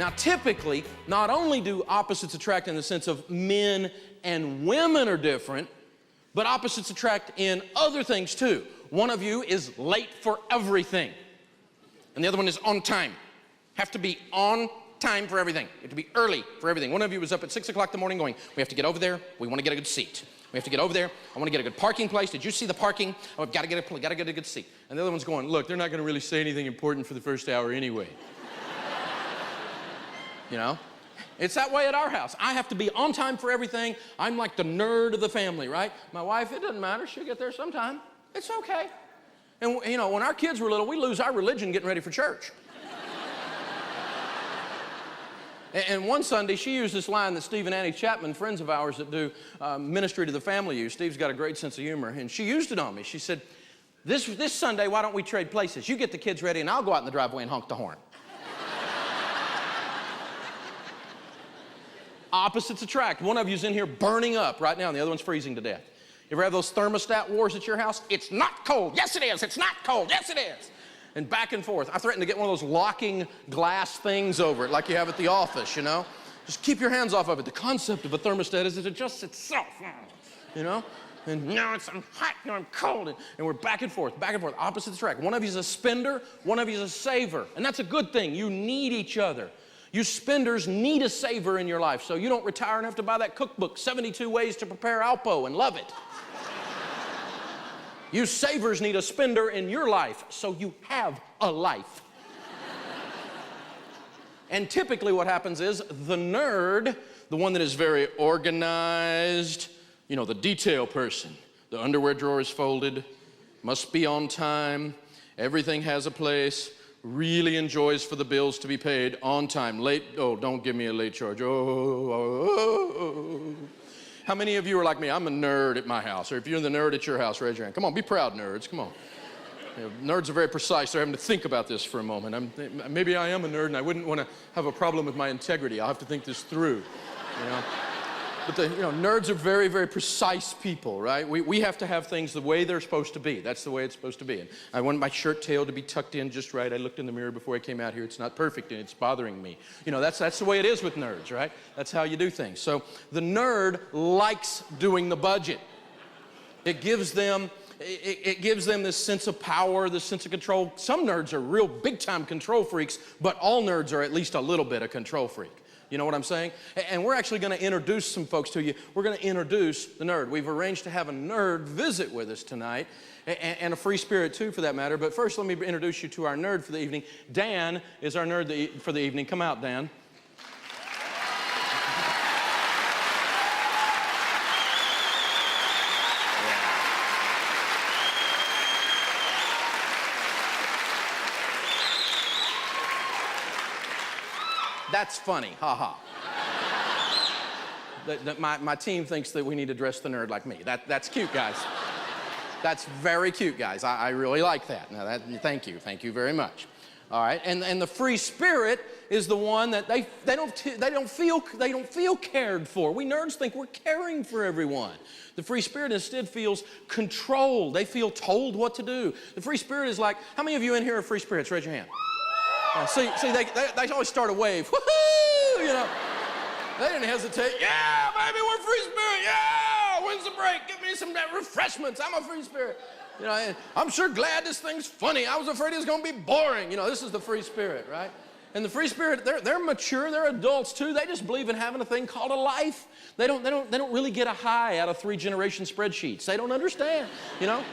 Now, typically, not only do opposites attract in the sense of men and women are different, but opposites attract in other things too. One of you is late for everything, and the other one is on time. Have to be on time for everything. You have to be early for everything. One of you was up at 6 o'clock in the morning going, we have to get over there. We want to get a good seat. We have to get over there. I want to get a good parking place. Did you see the parking? Oh, I've got to get a good seat. And the other one's going, look, they're not going to really say anything important for the first hour anyway. You know? It's that way at our house. I have to be on time for everything. I'm like the nerd of the family, right? My wife, it doesn't matter. She'll get there sometime. It's okay. And, you know, when our kids were little, we lose our religion getting ready for church. And one Sunday, she used this line that Steve and Annie Chapman, friends of ours that do ministry to the family, use. Steve's got a great sense of humor, and she used it on me. She said, this Sunday, why don't we trade places? You get the kids ready, and I'll go out in the driveway and honk the horn. Opposites attract. One of you's in here burning up right now, and the other one's freezing to death. You ever have those thermostat wars at your house? It's not cold. Yes, it is. It's not cold. Yes, it is. And back and forth. I threatened to get one of those locking glass things over it like you have at the office, you know? Just keep your hands off of it. The concept of a thermostat is it adjusts itself, you know? And now I'm hot, now I'm cold. And we're back and forth, opposites attract. One of you's a spender, one of you's a saver. And that's a good thing. You need each other. You spenders need a saver in your life so you don't retire and have to buy that cookbook, 72 Ways to Prepare Alpo, and love it. You savers need a spender in your life so you have a life. And typically what happens is the nerd, the one that is very organized, you know, the detail person, the underwear drawer is folded, must be on time, everything has a place, really enjoys for the bills to be paid on time. Late, oh, don't give me a late charge. Oh. How many of you are like me? I'm a nerd at my house. Or if you're the nerd at your house, raise your hand. Come on, be proud, nerds. Come on. You know, nerds are very precise. They're having to think about this for a moment. Maybe I am a nerd, and I wouldn't want to have a problem with my integrity. I'll have to think this through, you know. But nerds are very, very precise people, right? We have to have things the way they're supposed to be. That's the way it's supposed to be. And I want my shirt tail to be tucked in just right. I looked in the mirror before I came out here. It's not perfect, and it's bothering me. You know, that's the way it is with nerds, right? That's how you do things. So the nerd likes doing the budget. It gives them this sense of power, this sense of control. Some nerds are real big-time control freaks, but all nerds are at least a little bit a control freak. You know what I'm saying? And we're actually going to introduce some folks to you. We're going to introduce the nerd. We've arranged to have a nerd visit with us tonight, and a free spirit too, for that matter. But first, let me introduce you to our nerd for the evening. Dan is our nerd for the evening. Come out, Dan. That's funny, ha-ha. My team thinks that we need to dress the nerd like me. That's cute, guys. That's very cute, guys. I really like that. Now, thank you very much. All right, and the free spirit is the one that they don't feel cared for. We nerds think we're caring for everyone. The free spirit instead feels controlled. They feel told what to do. The free spirit is like, how many of you in here are free spirits? Raise your hand. See, they always start a wave. Woohoo! You know, they didn't hesitate. Yeah, baby, we're free spirit. Yeah, when's the break? Give me some refreshments. I'm a free spirit. You know, and I'm sure glad this thing's funny. I was afraid it was going to be boring. You know, this is the free spirit, right? And the free spirit, they're mature. They're adults too. They just believe in having a thing called a life. They don't really get a high out of 3-generation spreadsheets. They don't understand. You know.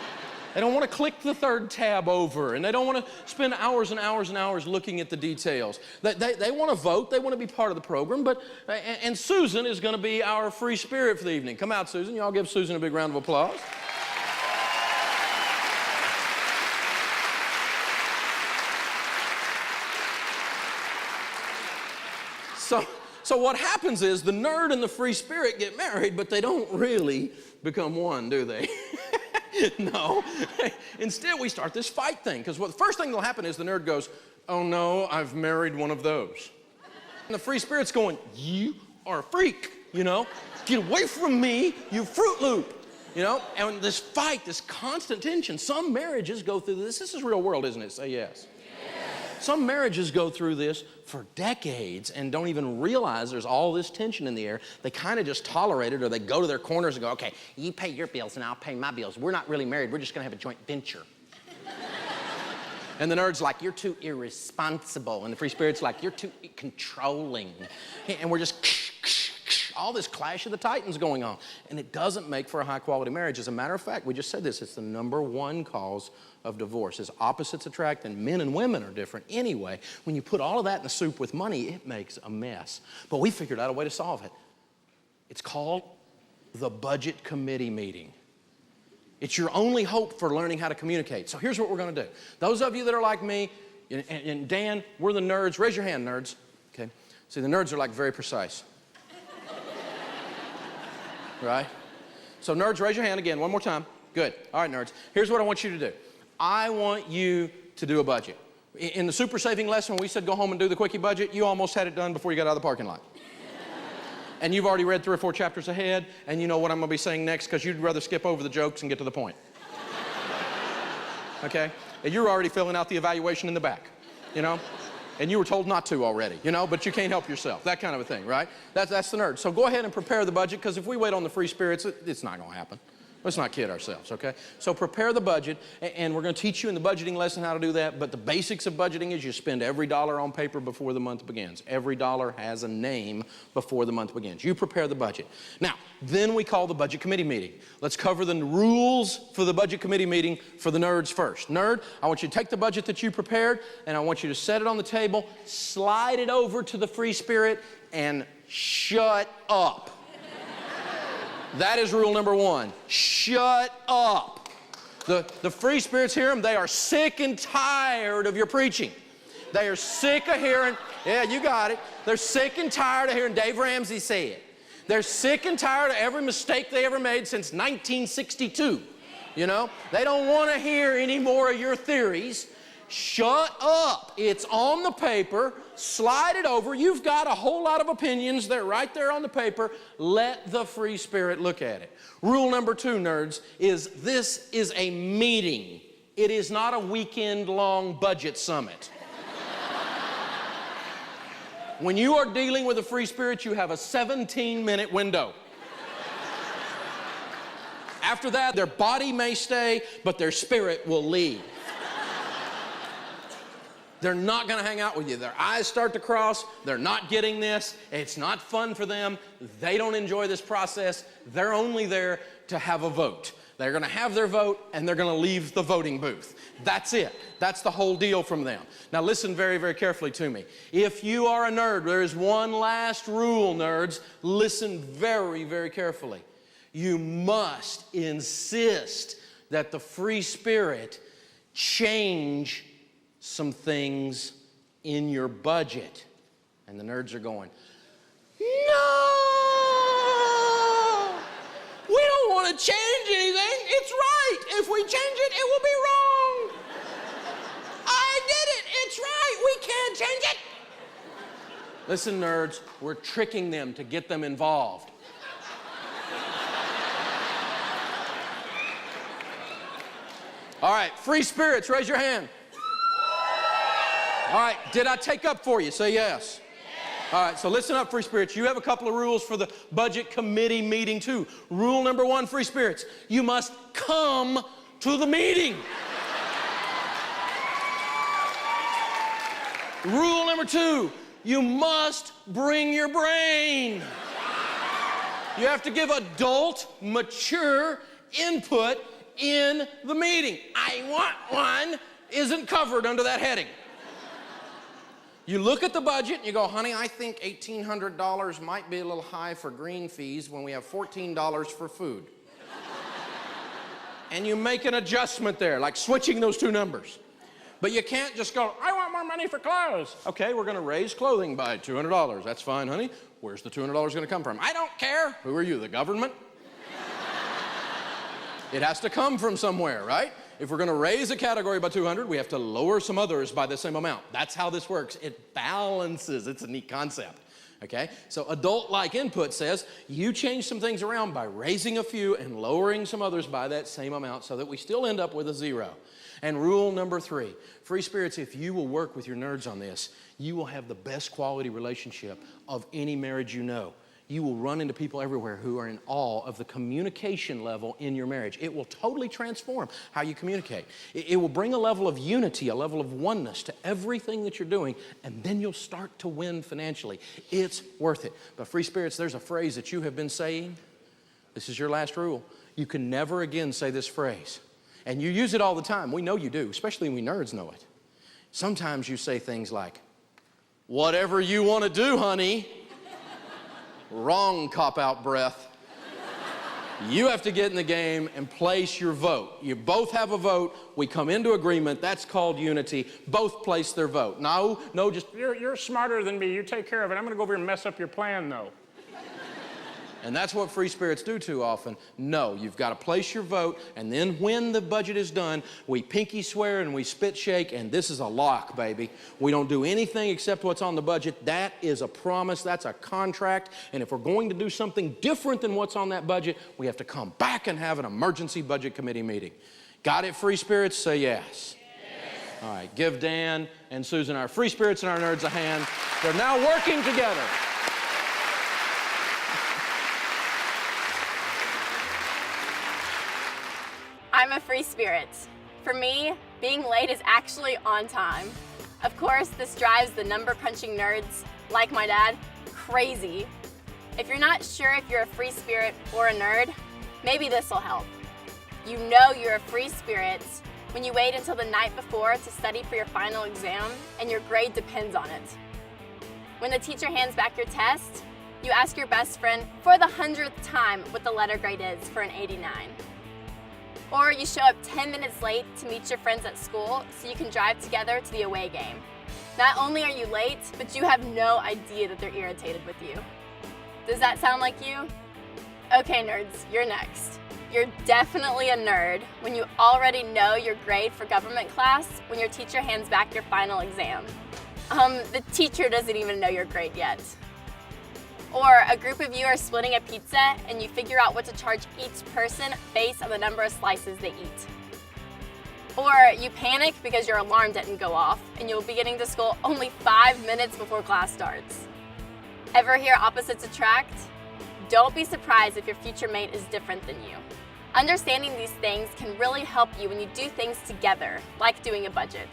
They don't want to click the third tab over, and they don't want to spend hours and hours and hours looking at the details. They want to vote. They want to be part of the program. And Susan is going to be our free spirit for the evening. Come out, Susan. Y'all give Susan a big round of applause. So what happens is the nerd and the free spirit get married, but they don't really become one, do they? No. Instead, we start this fight thing, because the first thing that'll happen is the nerd goes, oh no, I've married one of those. And the free spirit's going, you are a freak, you know? Get away from me, you Fruit Loop, you know? And this fight, this constant tension, some marriages go through this. This is real world, isn't it? Say yes. Some marriages go through this for decades and don't even realize there's all this tension in the air. They kind of just tolerate it, or they go to their corners and go, okay, you pay your bills and I'll pay my bills. We're not really married. We're just going to have a joint venture. And the nerd's like, you're too irresponsible. And the free spirit's like, you're too controlling. And we're just all this clash of the titans going on. And it doesn't make for a high-quality marriage. As a matter of fact, we just said this, it's the #1 cause of divorce. As opposites attract, and men and women are different anyway, when you put all of that in the soup with money, it makes a mess. But we figured out a way to solve it. It's called the budget committee meeting. It's your only hope for learning how to communicate. So here's what we're going to do. Those of you that are like me, and Dan, we're the nerds. Raise your hand, nerds. Okay. See, the nerds are like very precise. Right? So nerds, raise your hand again one more time. Good. All right, nerds. Here's what I want you to do. I want you to do a budget. In the super saving lesson, when we said go home and do the quickie budget, you almost had it done before you got out of the parking lot. And you've already read 3 or 4 chapters ahead, and you know what I'm going to be saying next because you'd rather skip over the jokes and get to the point. Okay? And you're already filling out the evaluation in the back, you know? And you were told not to already, you know, but you can't help yourself. That kind of a thing, right? That's the nerd. So go ahead and prepare the budget, because if we wait on the free spirits, it's not going to happen. Let's not kid ourselves, okay? So prepare the budget, and we're going to teach you in the budgeting lesson how to do that, but the basics of budgeting is you spend every dollar on paper before the month begins. Every dollar has a name before the month begins. You prepare the budget. Now, then we call the budget committee meeting. Let's cover the rules for the budget committee meeting for the nerds first. Nerd, I want you to take the budget that you prepared, and I want you to set it on the table, slide it over to the free spirit, and shut up. That is rule #1. Shut up. The free spirits hear them. They are sick and tired of your preaching. They are sick of hearing, yeah, you got it. They're sick and tired of hearing Dave Ramsey say it. They're sick and tired of every mistake they ever made since 1962. You know? They don't want to hear any more of your theories. Shut up. It's on the paper. Slide it over. You've got a whole lot of opinions. They're right there on the paper. Let the free spirit look at it. Rule #2, nerds, is this is a meeting. It is not a weekend-long budget summit. When you are dealing with a free spirit, you have a 17-minute window. After that, their body may stay, but their spirit will leave. They're not going to hang out with you. Their eyes start to cross. They're not getting this. It's not fun for them. They don't enjoy this process. They're only there to have a vote. They're going to have their vote, and they're going to leave the voting booth. That's it. That's the whole deal from them. Now listen very, very carefully to me. If you are a nerd, there is one last rule, nerds. Listen very, very carefully. You must insist that the free spirit change some things in your budget. And the nerds are going, no! We don't want to change anything. It's right. If we change it, it will be wrong. I did it. It's right. We can't change it. Listen, nerds, we're tricking them to get them involved. All right, free spirits, raise your hand. All right, did I take up for you? Say yes. All right, so listen up, free spirits. You have a couple of rules for the budget committee meeting too. Rule #1, free spirits. You must come to the meeting. Rule #2, you must bring your brain. You have to give adult, mature input in the meeting. I want one isn't covered under that heading. You look at the budget and you go, honey, I think $1,800 might be a little high for green fees when we have $14 for food. And you make an adjustment there, like switching those two numbers. But you can't just go, I want more money for clothes. Okay, we're going to raise clothing by $200. That's fine, honey. Where's the $200 going to come from? I don't care. Who are you, the government? It has to come from somewhere, right? If we're going to raise a category by 200, we have to lower some others by the same amount. That's how this works. It balances. It's a neat concept, okay? So adult-like input says you change some things around by raising a few and lowering some others by that same amount so that we still end up with a zero. And rule number 3, free spirits, if you will work with your nerds on this, you will have the best quality relationship of any marriage you know. You will run into people everywhere who are in awe of the communication level in your marriage. It will totally transform how you communicate. It will bring a level of unity, a level of oneness to everything that you're doing, and then you'll start to win financially. It's worth it. But free spirits, there's a phrase that you have been saying. This is your last rule. You can never again say this phrase. And you use it all the time. We know you do, especially we nerds know it. Sometimes you say things like, whatever you want to do, honey. Wrong cop-out breath. You have to get in the game and place your vote. You both have a vote. We come into agreement. That's called unity. Both place their vote. No, just... You're smarter than me. You take care of it. I'm going to go over here and mess up your plan, though. And that's what free spirits do too often. No, you've got to place your vote, and then when the budget is done, we pinky swear and we spit shake, and this is a lock, baby. We don't do anything except what's on the budget. That is a promise. That's a contract. And if we're going to do something different than what's on that budget, we have to come back and have an emergency budget committee meeting. Got it, free spirits? Say yes. Yes. All right, give Dan and Susan, our free spirits and our nerds, a hand. They're now working together. I'm a free spirit. For me, being late is actually on time. Of course, this drives the number-crunching nerds, like my dad, crazy. If you're not sure if you're a free spirit or a nerd, maybe this will help. You know you're a free spirit when you wait until the night before to study for your final exam and your grade depends on it. When the teacher hands back your test, you ask your best friend for the 100th time what the letter grade is for an 89. Or you show up 10 minutes late to meet your friends at school so you can drive together to the away game. Not only are you late, but you have no idea that they're irritated with you. Does that sound like you? Okay, nerds, you're next. You're definitely a nerd when you already know your grade for government class when your teacher hands back your final exam. The teacher doesn't even know your grade yet. Or a group of you are splitting a pizza and you figure out what to charge each person based on the number of slices they eat. Or you panic because your alarm didn't go off and you'll be getting to school only 5 minutes before class starts. Ever hear opposites attract? Don't be surprised if your future mate is different than you. Understanding these things can really help you when you do things together, like doing a budget.